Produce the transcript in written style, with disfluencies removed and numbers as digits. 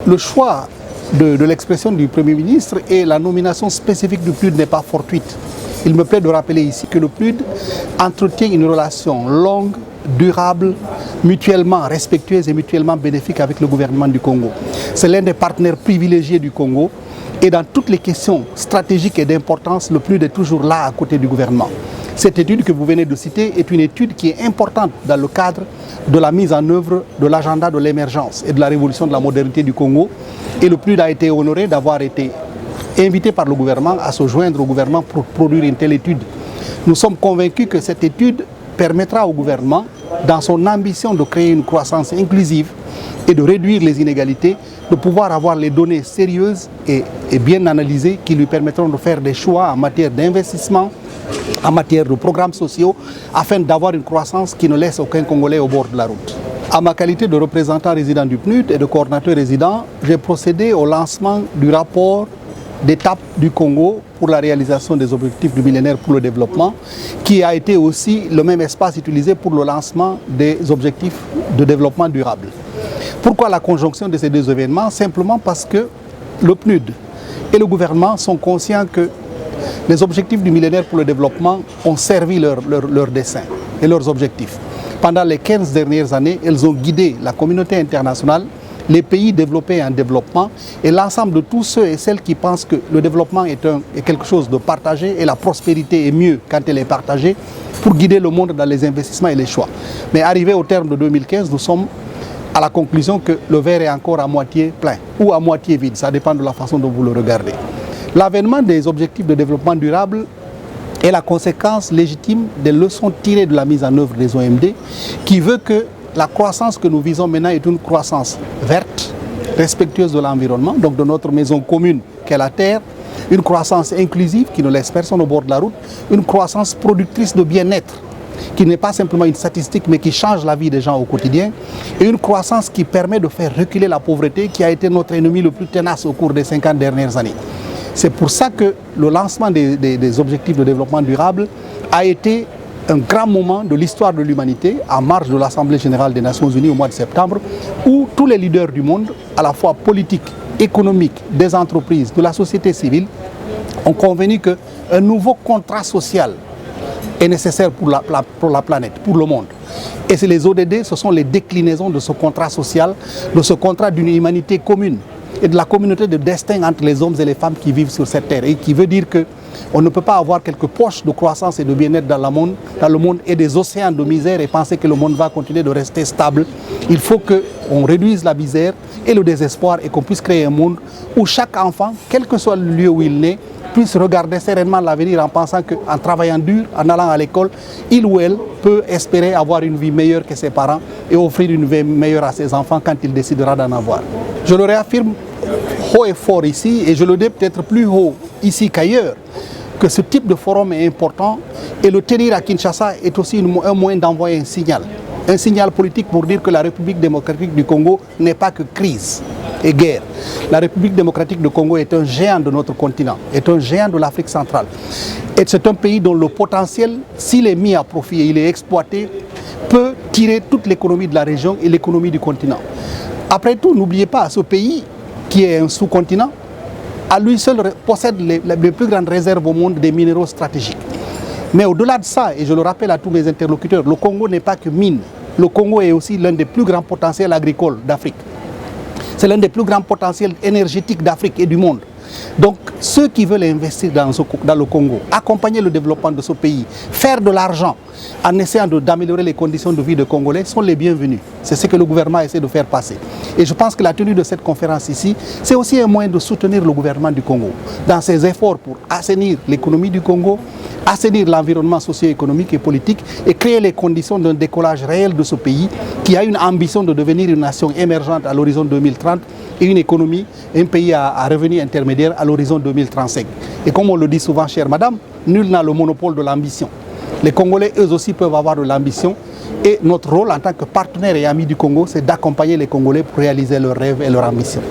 Le choix de l'expression du Premier ministre et la nomination spécifique du PNUD n'est pas fortuite. Il me plaît de rappeler ici que le PNUD entretient une relation longue, durable, mutuellement respectueuse et mutuellement bénéfique avec le gouvernement du Congo. C'est l'un des partenaires privilégiés du Congo et dans toutes les questions stratégiques et d'importance, le PNUD est toujours là à côté du gouvernement. Cette étude que vous venez de citer est une étude qui est importante dans le cadre de la mise en œuvre de l'agenda de l'émergence et de la révolution de la modernité du Congo. Et le PNUD a été honoré d'avoir été invité par le gouvernement à se joindre au gouvernement pour produire une telle étude. Nous sommes convaincus que cette étude permettra au gouvernement, dans son ambition de créer une croissance inclusive et de réduire les inégalités, de pouvoir avoir les données sérieuses et bien analysées qui lui permettront de faire des choix en matière d'investissement, en matière de programmes sociaux, afin d'avoir une croissance qui ne laisse aucun Congolais au bord de la route. À ma qualité de représentant résident du PNUD et de coordinateur résident, j'ai procédé au lancement du rapport d'étape du Congo pour la réalisation des objectifs du millénaire pour le développement, qui a été aussi le même espace utilisé pour le lancement des objectifs de développement durable. Pourquoi la conjonction de ces deux événements? Simplement parce que le PNUD et le gouvernement sont conscients que les objectifs du millénaire pour le développement ont servi leur dessein et leurs objectifs. Pendant les 15 dernières années, elles ont guidé la communauté internationale, les pays développés en développement et l'ensemble de tous ceux et celles qui pensent que le développement est quelque chose de partagé et la prospérité est mieux quand elle est partagée pour guider le monde dans les investissements et les choix. Mais arrivé au terme de 2015, nous sommes à la conclusion que le verre est encore à moitié plein ou à moitié vide, ça dépend de la façon dont vous le regardez. L'avènement des objectifs de développement durable est la conséquence légitime des leçons tirées de la mise en œuvre des OMD qui veut que la croissance que nous visons maintenant est une croissance verte, respectueuse de l'environnement, donc de notre maison commune qu'est la terre, une croissance inclusive qui ne laisse personne au bord de la route, une croissance productrice de bien-être qui n'est pas simplement une statistique mais qui change la vie des gens au quotidien, et une croissance qui permet de faire reculer la pauvreté qui a été notre ennemi le plus tenace au cours des 50 dernières années. C'est pour ça que le lancement des objectifs de développement durable a été un grand moment de l'histoire de l'humanité, en marge de l'Assemblée générale des Nations Unies au mois de septembre, où tous les leaders du monde, à la fois politiques, économiques, des entreprises, de la société civile, ont convenu qu'un nouveau contrat social est nécessaire pour la planète, pour le monde. Et c'est les ODD, ce sont les déclinaisons de ce contrat social, de ce contrat d'une humanité commune et de la communauté de destin entre les hommes et les femmes qui vivent sur cette terre. Et qui veut dire qu'on ne peut pas avoir quelques poches de croissance et de bien-être dans le monde et des océans de misère et penser que le monde va continuer de rester stable. Il faut qu'on réduise la misère et le désespoir et qu'on puisse créer un monde où chaque enfant, quel que soit le lieu où il naît, puisse regarder sereinement l'avenir en pensant qu'en travaillant dur, en allant à l'école, il ou elle peut espérer avoir une vie meilleure que ses parents et offrir une vie meilleure à ses enfants quand il décidera d'en avoir. Je le réaffirme haut et fort ici, et je le dis peut-être plus haut ici qu'ailleurs, que ce type de forum est important et le tenir à Kinshasa est aussi un moyen d'envoyer un signal politique pour dire que la République démocratique du Congo n'est pas que crise et guerre. La République démocratique du Congo est un géant de notre continent, est un géant de l'Afrique centrale. Et c'est un pays dont le potentiel, s'il est mis à profit et il est exploité, peut tirer toute l'économie de la région et l'économie du continent. Après tout, n'oubliez pas, ce pays, qui est un sous-continent, à lui seul possède les plus grandes réserves au monde des minéraux stratégiques. Mais au-delà de ça, et je le rappelle à tous mes interlocuteurs, le Congo n'est pas que mine. Le Congo est aussi l'un des plus grands potentiels agricoles d'Afrique. C'est l'un des plus grands potentiels énergétiques d'Afrique et du monde. Donc, ceux qui veulent investir dans le Congo, accompagner le développement de ce pays, faire de l'argent en essayant d'améliorer les conditions de vie des Congolais sont les bienvenus. C'est ce que le gouvernement essaie de faire passer. Et je pense que la tenue de cette conférence ici, c'est aussi un moyen de soutenir le gouvernement du Congo dans ses efforts pour assainir l'économie du Congo, assainir l'environnement socio-économique et politique et créer les conditions d'un décollage réel de ce pays qui a une ambition de devenir une nation émergente à l'horizon 2030 et une économie, un pays à revenu intermédiaire à l'horizon 2035. Et comme on le dit souvent, chère madame, nul n'a le monopole de l'ambition. Les Congolais, eux aussi, peuvent avoir de l'ambition. Et notre rôle en tant que partenaire et ami du Congo, c'est d'accompagner les Congolais pour réaliser leurs rêves et leurs ambitions.